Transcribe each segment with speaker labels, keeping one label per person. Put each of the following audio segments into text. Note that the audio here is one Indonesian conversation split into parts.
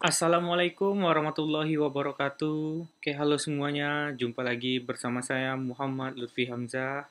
Speaker 1: Assalamualaikum warahmatullahi wabarakatuh. Oke, halo semuanya. Jumpa lagi bersama saya Muhammad Lutfi Hamzah.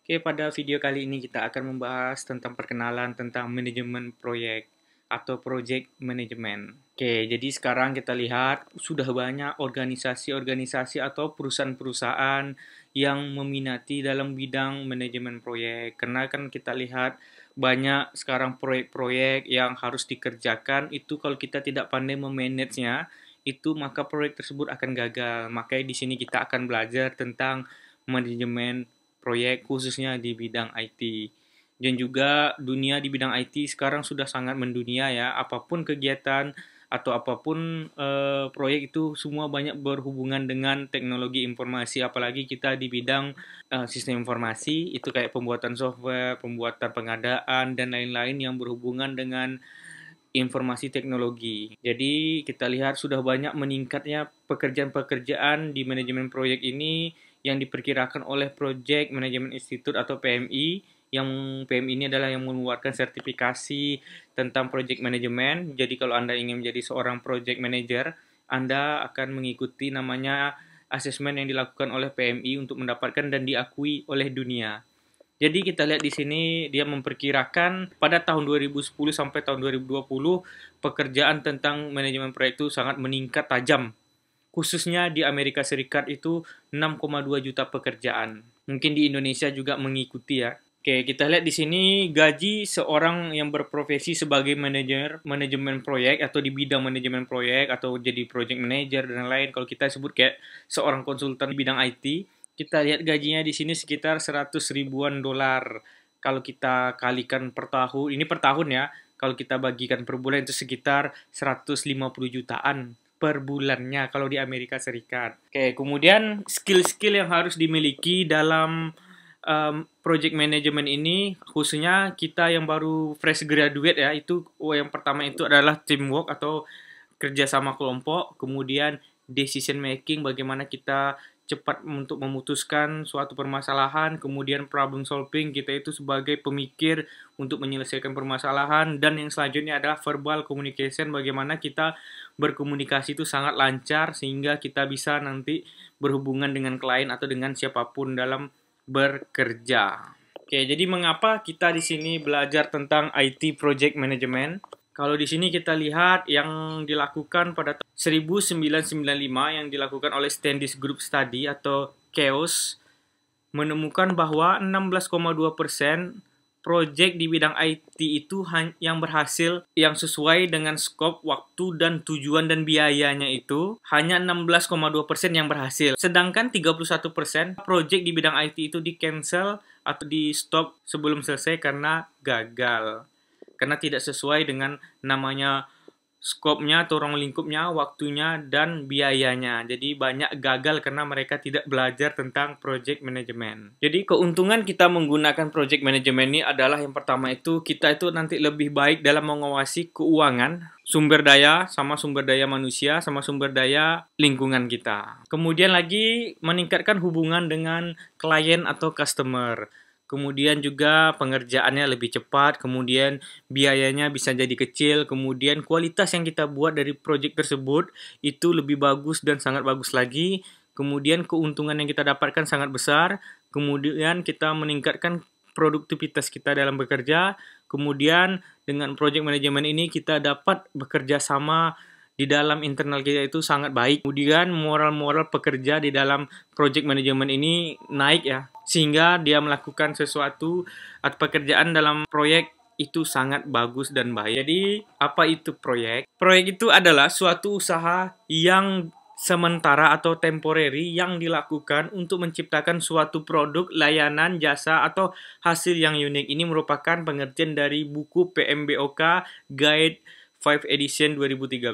Speaker 1: Oke, pada video kali ini kita akan membahas tentang perkenalan tentang manajemen proyek atau project management. Oke, jadi sekarang kita lihat sudah banyak organisasi-organisasi atau perusahaan-perusahaan yang meminati dalam bidang manajemen proyek. Karena kan kita lihat banyak sekarang proyek-proyek yang harus dikerjakan itu kalau kita tidak pandai memanagenya, itu maka proyek tersebut akan gagal. Makanya di sini kita akan belajar tentang manajemen proyek khususnya di bidang IT. Dan juga dunia di bidang IT sekarang sudah sangat mendunia ya. Apapun kegiatan atau apapun proyek itu semua banyak berhubungan dengan teknologi informasi. Apalagi kita di bidang sistem informasi itu kayak pembuatan software, pembuatan pengadaan dan lain-lain yang berhubungan dengan informasi teknologi. Jadi kita lihat sudah banyak meningkatnya pekerjaan-pekerjaan di manajemen proyek ini yang diperkirakan oleh Project Management Institute atau PMI, yang PMI ini adalah yang mengeluarkan sertifikasi tentang project management. Jadi kalau Anda ingin menjadi seorang project manager, Anda akan mengikuti namanya asesmen yang dilakukan oleh PMI untuk mendapatkan dan diakui oleh dunia. Jadi kita lihat di sini dia memperkirakan pada tahun 2010 sampai tahun 2020 pekerjaan tentang manajemen proyek itu sangat meningkat tajam. Khususnya di Amerika Serikat itu 6,2 juta pekerjaan. Mungkin di Indonesia juga mengikuti ya. Oke, kita lihat di sini gaji seorang yang berprofesi sebagai manajer manajemen proyek atau di bidang manajemen proyek atau jadi project manager dan lain-lain. Kalau kita sebut kayak seorang konsultan di bidang IT, kita lihat gajinya di sini sekitar 100 ribuan dolar. Kalau kita kalikan per tahun, ini per tahun ya. Kalau kita bagikan per bulan itu sekitar 150 jutaan per bulannya kalau di Amerika Serikat. Oke, kemudian skill-skill yang harus dimiliki dalam project management ini, khususnya kita yang baru fresh graduate ya, itu yang pertama itu adalah teamwork atau kerjasama kelompok, kemudian decision making, bagaimana kita cepat untuk memutuskan suatu permasalahan, kemudian problem solving, kita itu sebagai pemikir untuk menyelesaikan permasalahan, dan yang selanjutnya adalah verbal communication, bagaimana kita berkomunikasi itu sangat lancar sehingga kita bisa nanti berhubungan dengan klien atau dengan siapapun dalam bekerja. Oke, jadi mengapa kita di sini belajar tentang IT Project Management? Kalau di sini kita lihat yang dilakukan pada 1995 yang dilakukan oleh Standish Group Study atau CHAOS menemukan bahwa 16,2% proyek di bidang IT itu yang berhasil yang sesuai dengan skop, waktu, dan tujuan dan biayanya itu hanya 16,2% yang berhasil. Sedangkan 31% proyek di bidang IT itu di-cancel atau di-stop sebelum selesai karena gagal. Karena tidak sesuai dengan namanya skopnya atau ruang lingkupnya, waktunya, dan biayanya. Jadi banyak gagal karena mereka tidak belajar tentang project management. Jadi keuntungan kita menggunakan project management ini adalah yang pertama itu kita itu nanti lebih baik dalam mengawasi keuangan, sumber daya, sama sumber daya manusia, sama sumber daya lingkungan kita. Kemudian lagi meningkatkan hubungan dengan klien atau customer. Kemudian juga pengerjaannya lebih cepat, kemudian biayanya bisa jadi kecil, kemudian kualitas yang kita buat dari proyek tersebut itu lebih bagus dan sangat bagus lagi, kemudian keuntungan yang kita dapatkan sangat besar, kemudian kita meningkatkan produktivitas kita dalam bekerja, kemudian dengan project management ini kita dapat bekerja sama di dalam internal kita itu sangat baik. Kemudian moral-moral pekerja di dalam project management ini naik ya, sehingga dia melakukan sesuatu atau pekerjaan dalam proyek itu sangat bagus dan baik. Jadi, apa itu proyek? Proyek itu adalah suatu usaha yang sementara atau temporary yang dilakukan untuk menciptakan suatu produk, layanan, jasa, atau hasil yang unik. Ini merupakan pengertian dari buku PMBOK Guide 5 Edition 2013.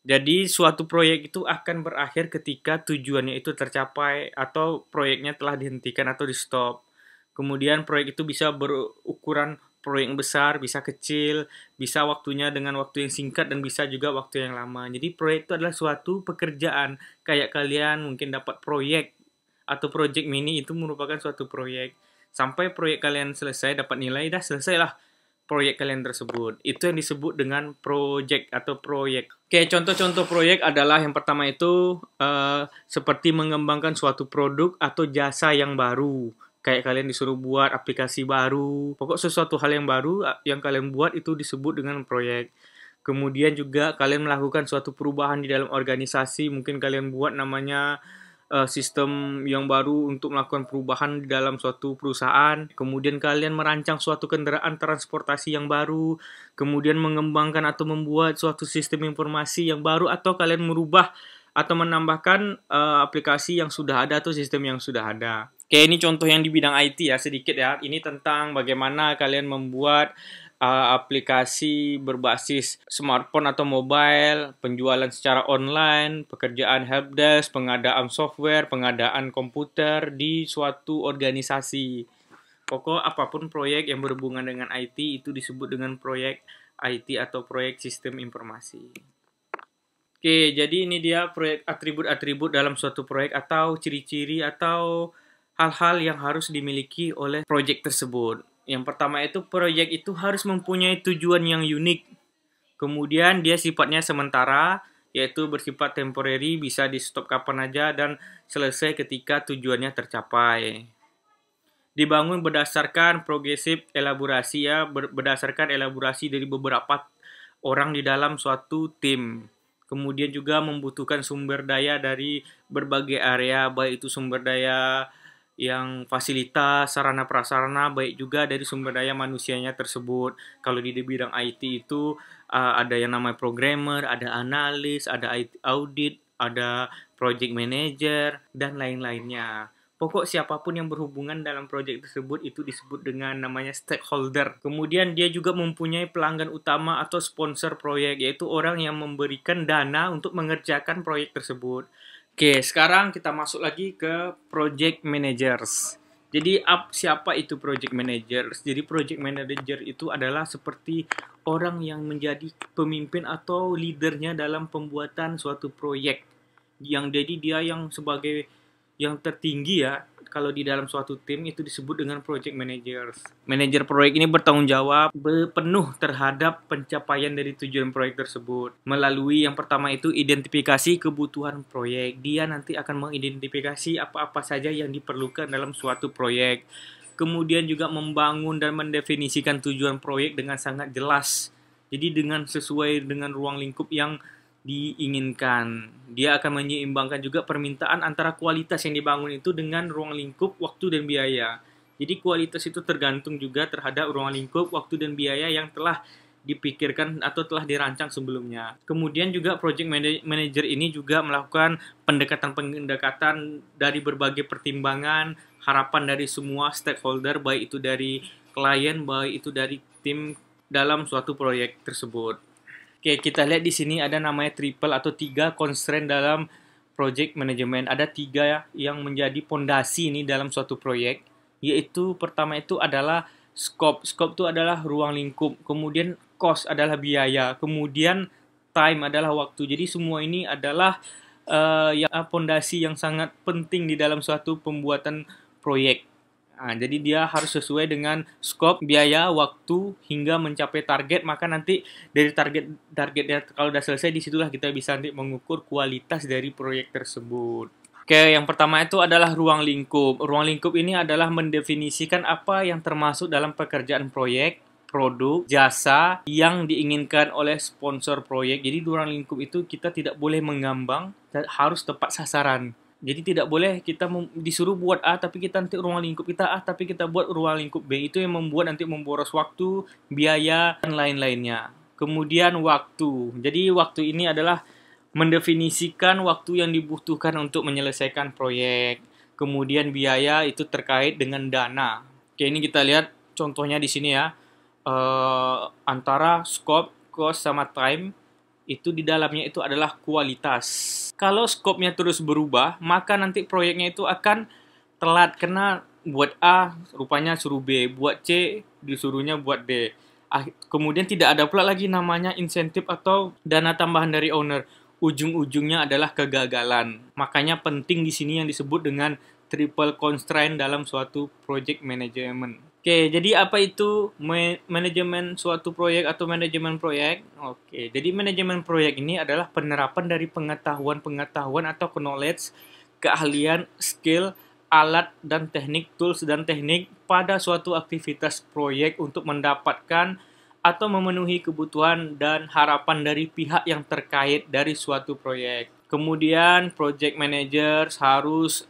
Speaker 1: Jadi suatu proyek itu akan berakhir ketika tujuannya itu tercapai atau proyeknya telah dihentikan atau di-stop. Kemudian proyek itu bisa berukuran proyek yang besar, bisa kecil, bisa waktunya dengan waktu yang singkat dan bisa juga waktu yang lama. Jadi proyek itu adalah suatu pekerjaan. Kayak kalian mungkin dapat proyek atau project mini itu merupakan suatu proyek. Sampai proyek kalian selesai, dapat nilai, dah selesai lah proyek kalian tersebut. Itu yang disebut dengan project atau proyek. Oke, contoh-contoh proyek adalah yang pertama itu seperti mengembangkan suatu produk atau jasa yang baru. Kayak kalian disuruh buat aplikasi baru. Pokok sesuatu hal yang baru yang kalian buat itu disebut dengan proyek. Kemudian juga kalian melakukan suatu perubahan di dalam organisasi. Mungkin kalian buat namanya sistem yang baru untuk melakukan perubahan di dalam suatu perusahaan. Kemudian kalian merancang suatu kendaraan transportasi yang baru. Kemudian mengembangkan atau membuat suatu sistem informasi yang baru. Atau kalian merubah atau menambahkan aplikasi yang sudah ada atau sistem yang sudah ada. Oke, ini contoh yang di bidang IT ya, sedikit ya. Ini tentang bagaimana kalian membuat aplikasi berbasis smartphone atau mobile, penjualan secara online, pekerjaan helpdesk, pengadaan software, pengadaan komputer di suatu organisasi. Pokok apapun proyek yang berhubungan dengan IT itu disebut dengan proyek IT atau proyek sistem informasi. Oke, jadi ini dia proyek atribut-atribut dalam suatu proyek atau ciri-ciri atau hal-hal yang harus dimiliki oleh proyek tersebut. Yang pertama itu proyek itu harus mempunyai tujuan yang unik. Kemudian dia sifatnya sementara, yaitu bersifat temporary, bisa di stop kapan aja dan selesai ketika tujuannya tercapai. Dibangun berdasarkan progresif elaborasi ya, berdasarkan elaborasi dari beberapa orang di dalam suatu tim. Kemudian juga membutuhkan sumber daya dari berbagai area, baik itu sumber daya yang fasilitas, sarana prasarana, baik juga dari sumber daya manusianya tersebut. Kalau di bidang IT itu ada yang namanya programmer, ada analis, ada audit, ada project manager, dan lain-lainnya. Pokok siapapun yang berhubungan dalam proyek tersebut itu disebut dengan namanya stakeholder. Kemudian dia juga mempunyai pelanggan utama atau sponsor proyek, yaitu orang yang memberikan dana untuk mengerjakan proyek tersebut. Oke, sekarang kita masuk lagi ke project managers. Jadi siapa itu project managers? Jadi project manager itu adalah seperti orang yang menjadi pemimpin atau leadernya dalam pembuatan suatu proyek. Yang jadi dia yang sebagai yang tertinggi ya, kalau di dalam suatu tim itu disebut dengan project managers. Manajer proyek ini bertanggung jawab penuh terhadap pencapaian dari tujuan proyek tersebut. Melalui yang pertama itu identifikasi kebutuhan proyek. Dia nanti akan mengidentifikasi apa-apa saja yang diperlukan dalam suatu proyek. Kemudian juga membangun dan mendefinisikan tujuan proyek dengan sangat jelas. Jadi dengan sesuai dengan ruang lingkup yang diinginkan. Dia akan menyeimbangkan juga permintaan antara kualitas yang dibangun itu dengan ruang lingkup, waktu, dan biaya. Jadi kualitas itu tergantung juga terhadap ruang lingkup, waktu, dan biaya yang telah dipikirkan atau telah dirancang sebelumnya. Kemudian juga project manager ini juga melakukan pendekatan-pendekatan dari berbagai pertimbangan, harapan dari semua stakeholder, baik itu dari klien, baik itu dari tim dalam suatu proyek tersebut. Oke, kita lihat di sini ada namanya triple atau 3 constraint dalam project management. Ada 3 yang menjadi pondasi ini dalam suatu proyek, yaitu pertama itu adalah scope. Scope itu adalah ruang lingkup. Kemudian cost adalah biaya. Kemudian time adalah waktu. Jadi semua ini adalah pondasi yang sangat penting di dalam suatu pembuatan proyek. Nah, jadi dia harus sesuai dengan scope, biaya, waktu, hingga mencapai target. Maka nanti dari targetnya kalau udah selesai, disitulah kita bisa nanti mengukur kualitas dari proyek tersebut. Oke, yang pertama itu adalah ruang lingkup. Ruang lingkup ini adalah mendefinisikan apa yang termasuk dalam pekerjaan proyek, produk, jasa yang diinginkan oleh sponsor proyek. Jadi di ruang lingkup itu kita tidak boleh mengambang, harus tepat sasaran. Jadi tidak boleh kita disuruh buat A, tapi kita nanti ruang lingkup kita A, tapi kita buat ruang lingkup B. Itu yang membuat nanti memboros waktu, biaya, dan lain-lainnya. Kemudian waktu. Jadi waktu ini adalah mendefinisikan waktu yang dibutuhkan untuk menyelesaikan proyek. Kemudian biaya itu terkait dengan dana. Oke, ini kita lihat contohnya di sini ya. Antara scope, cost, sama time, itu di dalamnya itu adalah kualitas. Kalau skopnya terus berubah, maka nanti proyeknya itu akan telat. Karena buat A, rupanya suruh B. Buat C, disuruhnya buat D. Kemudian tidak ada pula lagi namanya insentif atau dana tambahan dari owner. Ujung-ujungnya adalah kegagalan. Makanya penting di sini yang disebut dengan triple constraint dalam suatu project management. Oke, jadi apa itu manajemen suatu proyek atau manajemen proyek? Oke, jadi manajemen proyek ini adalah penerapan dari pengetahuan-pengetahuan atau knowledge, keahlian, skill, alat dan teknik, tools dan teknik pada suatu aktivitas proyek untuk mendapatkan atau memenuhi kebutuhan dan harapan dari pihak yang terkait dari suatu proyek. Kemudian, project manager harus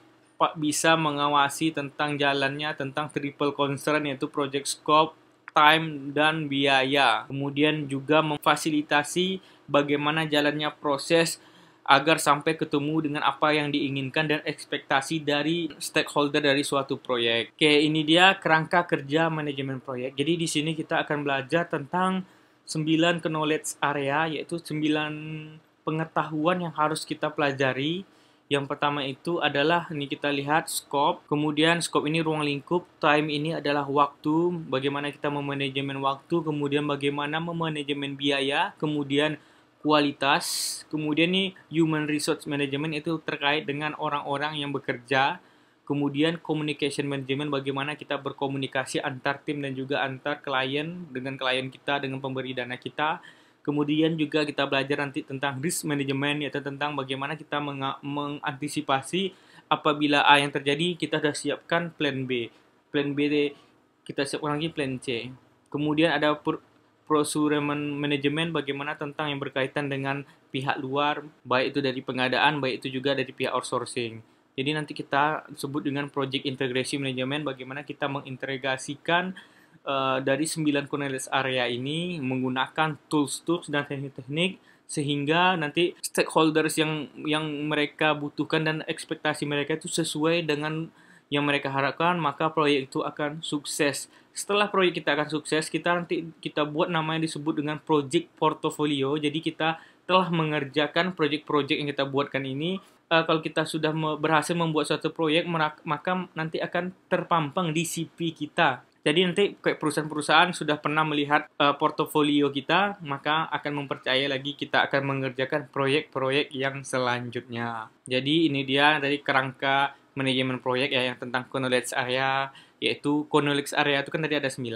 Speaker 1: bisa mengawasi tentang jalannya tentang triple concern yaitu project scope, time, dan biaya. Kemudian juga memfasilitasi bagaimana jalannya proses agar sampai ketemu dengan apa yang diinginkan dan ekspektasi dari stakeholder dari suatu proyek. Oke, ini dia kerangka kerja manajemen proyek. Jadi di sini kita akan belajar tentang 9 knowledge area, yaitu 9 pengetahuan yang harus kita pelajari. Yang pertama itu adalah, ini kita lihat scope, kemudian scope ini ruang lingkup, time ini adalah waktu, bagaimana kita memanajemen waktu, kemudian bagaimana memanajemen biaya, kemudian kualitas, kemudian nih human resource management itu terkait dengan orang-orang yang bekerja, kemudian communication management bagaimana kita berkomunikasi antar tim dan juga antar klien, dengan klien kita, dengan pemberi dana kita. Kemudian juga kita belajar nanti tentang risk management, yaitu tentang bagaimana kita mengantisipasi apabila A yang terjadi, kita sudah siapkan plan B. Plan B kita siapkan lagi plan C. Kemudian ada procurement management, bagaimana tentang yang berkaitan dengan pihak luar, baik itu dari pengadaan, baik itu juga dari pihak outsourcing. Jadi nanti kita sebut dengan project integration management, bagaimana kita mengintegrasikan dari 9 knowledge area ini menggunakan tools-tools dan teknik-teknik sehingga nanti stakeholders yang mereka butuhkan dan ekspektasi mereka itu sesuai dengan yang mereka harapkan, maka proyek itu akan sukses. Setelah proyek kita akan sukses, kita buat namanya disebut dengan project portfolio. Jadi kita telah mengerjakan proyek-proyek yang kita buatkan ini. Kalau kita sudah berhasil membuat suatu proyek, maka nanti akan terpampang di CV kita. Jadi nanti kayak perusahaan-perusahaan sudah pernah melihat portofolio kita, maka akan mempercayai lagi kita akan mengerjakan proyek-proyek yang selanjutnya. Jadi ini dia dari kerangka manajemen proyek ya, yang tentang knowledge area, yaitu knowledge area itu kan tadi ada 9.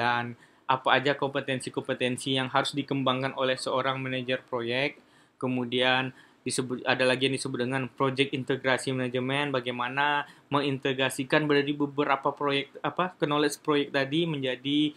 Speaker 1: Apa aja kompetensi-kompetensi yang harus dikembangkan oleh seorang manajer proyek. Kemudian ada lagi yang disebut dengan project integrasi manajemen, bagaimana mengintegrasikan dari beberapa proyek knowledge proyek tadi menjadi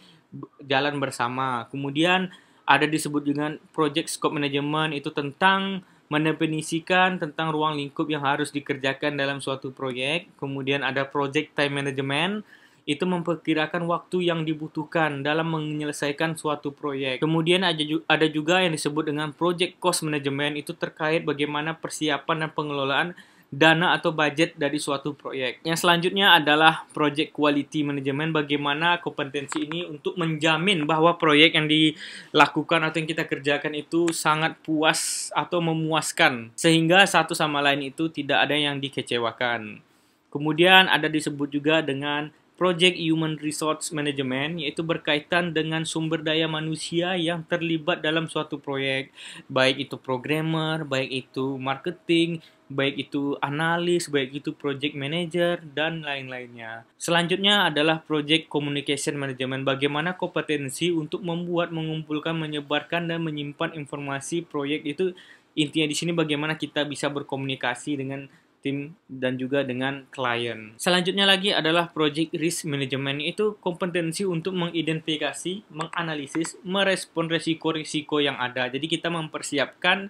Speaker 1: jalan bersama. Kemudian ada disebut dengan project scope management, itu tentang mendefinisikan tentang ruang lingkup yang harus dikerjakan dalam suatu proyek. Kemudian ada project time management, itu memperkirakan waktu yang dibutuhkan dalam menyelesaikan suatu proyek. Kemudian ada juga yang disebut dengan project cost management, itu terkait bagaimana persiapan dan pengelolaan dana atau budget dari suatu proyek. Yang selanjutnya adalah project quality management, bagaimana kompetensi ini untuk menjamin bahwa proyek yang dilakukan atau yang kita kerjakan itu sangat puas atau memuaskan, sehingga satu sama lain itu tidak ada yang dikecewakan. Kemudian ada disebut juga dengan Project Human Resource Management, yaitu berkaitan dengan sumber daya manusia yang terlibat dalam suatu proyek, baik itu programmer, baik itu marketing, baik itu analis, baik itu project manager, dan lain-lainnya. Selanjutnya adalah Project Communication Management, bagaimana kompetensi untuk membuat, mengumpulkan, menyebarkan, dan menyimpan informasi proyek itu. Intinya di sini bagaimana kita bisa berkomunikasi dengan tim dan juga dengan klien. Selanjutnya lagi adalah project risk management, itu kompetensi untuk mengidentifikasi, menganalisis, merespon resiko-resiko yang ada. Jadi kita mempersiapkan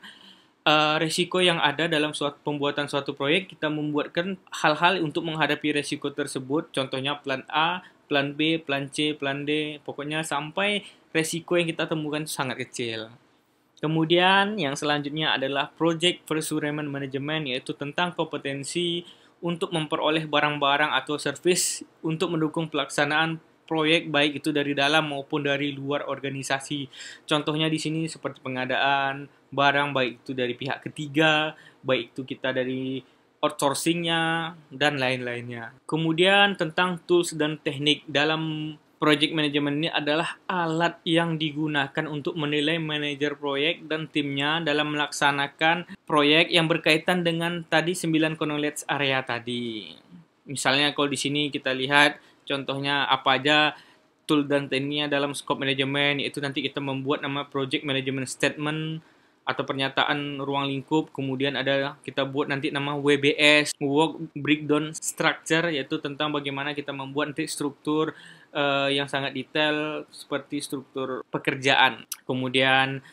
Speaker 1: resiko yang ada dalam pembuatan suatu proyek, kita membuatkan hal-hal untuk menghadapi resiko tersebut. Contohnya plan A, plan B, plan C, plan D, pokoknya sampai resiko yang kita temukan sangat kecil. Kemudian yang selanjutnya adalah Project Procurement Management, yaitu tentang kompetensi untuk memperoleh barang-barang atau servis untuk mendukung pelaksanaan proyek baik itu dari dalam maupun dari luar organisasi. Contohnya di sini seperti pengadaan barang baik itu dari pihak ketiga, baik itu kita dari outsourcingnya, dan lain-lainnya. Kemudian tentang tools dan teknik dalam project management ini adalah alat yang digunakan untuk menilai manajer proyek dan timnya dalam melaksanakan proyek yang berkaitan dengan tadi 9 knowledge area tadi. Misalnya kalau di sini kita lihat contohnya apa aja tool dan tekniknya dalam scope manajemen, yaitu nanti kita membuat nama project management statement atau pernyataan ruang lingkup. Kemudian ada kita buat nanti nama WBS, Work Breakdown Structure, yaitu tentang bagaimana kita membuat nanti struktur yang sangat detail seperti struktur pekerjaan. Kemudian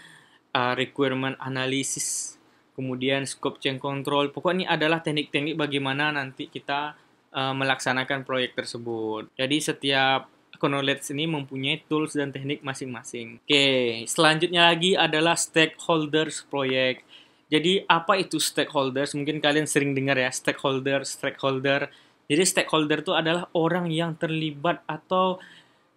Speaker 1: requirement analysis, kemudian scope change control. Pokoknya ini adalah teknik-teknik bagaimana nanti kita melaksanakan proyek tersebut. Jadi setiap knowledge ini mempunyai tools dan teknik masing-masing. Oke, selanjutnya lagi adalah stakeholders proyek. Jadi apa itu stakeholders? Mungkin kalian sering dengar ya, stakeholder. Jadi stakeholder itu adalah orang yang terlibat atau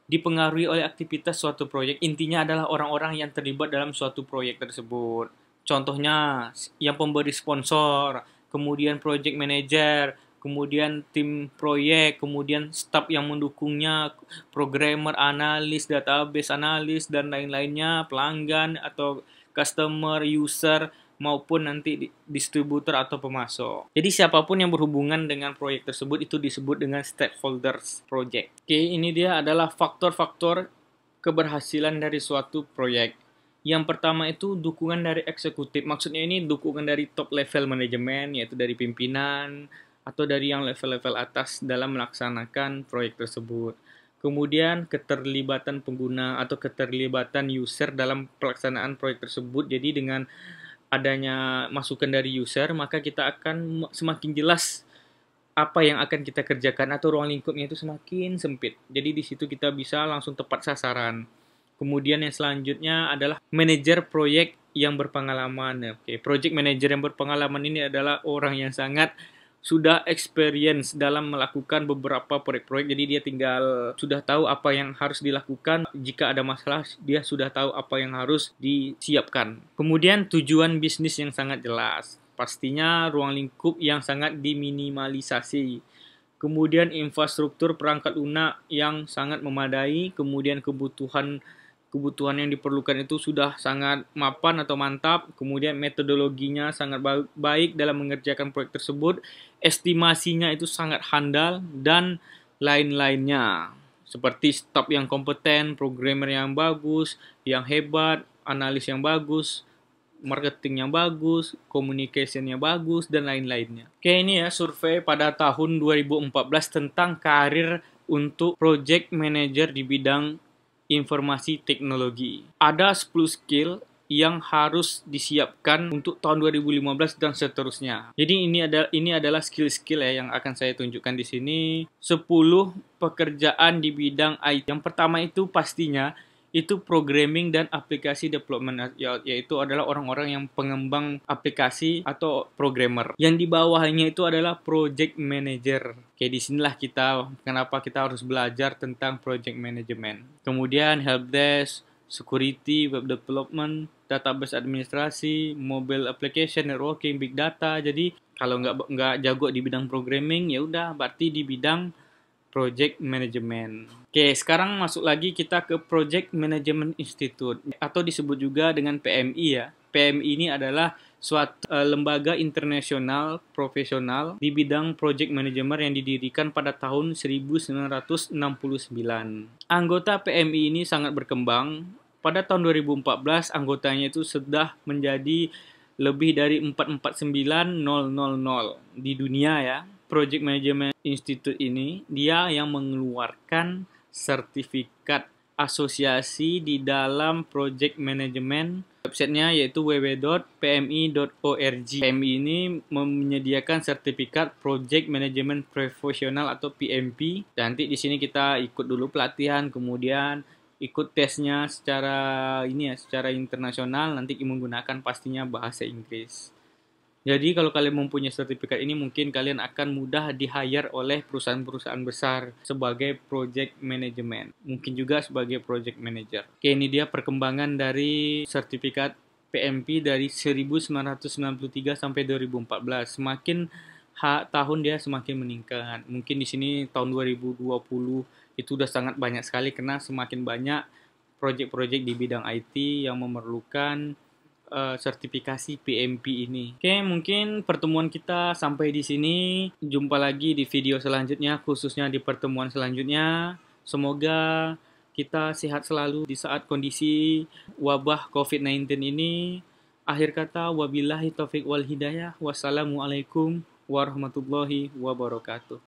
Speaker 1: dipengaruhi oleh aktivitas suatu proyek. Intinya adalah orang-orang yang terlibat dalam suatu proyek tersebut. Contohnya yang pemberi sponsor, kemudian project manager, kemudian tim proyek, kemudian staf yang mendukungnya, programmer, analis, database analis, dan lain-lainnya, pelanggan atau customer, user, maupun nanti distributor atau pemasok. Jadi siapapun yang berhubungan dengan proyek tersebut itu disebut dengan stakeholders project. Oke, ini dia adalah faktor-faktor keberhasilan dari suatu proyek. Yang pertama itu dukungan dari eksekutif. Maksudnya ini dukungan dari top level manajemen, yaitu dari pimpinan, atau dari yang level-level atas dalam melaksanakan proyek tersebut. Kemudian keterlibatan pengguna atau keterlibatan user dalam pelaksanaan proyek tersebut. Jadi dengan adanya masukan dari user, maka kita akan semakin jelas apa yang akan kita kerjakan atau ruang lingkupnya itu semakin sempit. Jadi di situ kita bisa langsung tepat sasaran. Kemudian yang selanjutnya adalah manajer proyek yang berpengalaman. Oke, project manager yang berpengalaman ini adalah orang yang sangat sudah experience dalam melakukan beberapa proyek-proyek, jadi dia tinggal sudah tahu apa yang harus dilakukan. Jika ada masalah, dia sudah tahu apa yang harus disiapkan. Kemudian tujuan bisnis yang sangat jelas. Pastinya ruang lingkup yang sangat diminimalisasi. Kemudian infrastruktur perangkat lunak yang sangat memadai. Kemudian kebutuhan yang diperlukan itu sudah sangat mapan atau mantap. Kemudian metodologinya sangat baik dalam mengerjakan proyek tersebut. Estimasinya itu sangat handal dan lain-lainnya. Seperti staf yang kompeten, programmer yang bagus, yang hebat, analis yang bagus, marketing yang bagus, communication yang bagus, dan lain-lainnya. Oke, ini ya survei pada tahun 2014 tentang karir untuk project manager di bidang informasi teknologi. Ada 10 skill yang harus disiapkan untuk tahun 2015 dan seterusnya. Jadi ini adalah skill-skill ya yang akan saya tunjukkan di sini. 10 pekerjaan di bidang IT. Yang pertama itu pastinya itu programming dan aplikasi development, yaitu adalah orang-orang yang pengembang aplikasi atau programmer. Yang di bawahnya itu adalah project manager. Oke, disinilah kenapa kita harus belajar tentang project management. Kemudian helpdesk, security, web development, database administrasi, mobile application, networking, big data. Jadi kalau nggak jago di bidang programming, ya udah berarti di bidang project management. Oke, sekarang masuk lagi kita ke Project Management Institute atau disebut juga dengan PMI ya. PMI ini adalah suatu lembaga internasional profesional di bidang project management yang didirikan pada tahun 1969. Anggota PMI ini sangat berkembang. Pada tahun 2014 anggotanya itu sudah menjadi lebih dari 449.000 di dunia ya. Project Management Institute ini dia yang mengeluarkan sertifikat asosiasi di dalam project management. Websitenya yaitu www.pmi.org. PMI ini menyediakan sertifikat Project Management Professional atau PMP. Nanti di sini kita ikut dulu pelatihan, kemudian ikut tesnya secara internasional, nanti menggunakan pastinya bahasa Inggris. Jadi kalau kalian mempunyai sertifikat ini, mungkin kalian akan mudah di-hire oleh perusahaan-perusahaan besar sebagai project management. Mungkin juga sebagai project manager. Oke, ini dia perkembangan dari sertifikat PMP dari 1993 sampai 2014. Semakin tahun dia semakin meningkat. Mungkin di sini tahun 2020 itu udah sangat banyak sekali karena semakin banyak project-project di bidang IT yang memerlukan sertifikasi PMP ini. Oke, mungkin pertemuan kita sampai di sini. Jumpa lagi di video selanjutnya, khususnya di pertemuan selanjutnya. Semoga kita sehat selalu di saat kondisi wabah COVID-19 ini. Akhir kata, wabillahi taufik wal hidayah. Wassalamualaikum warahmatullahi wabarakatuh.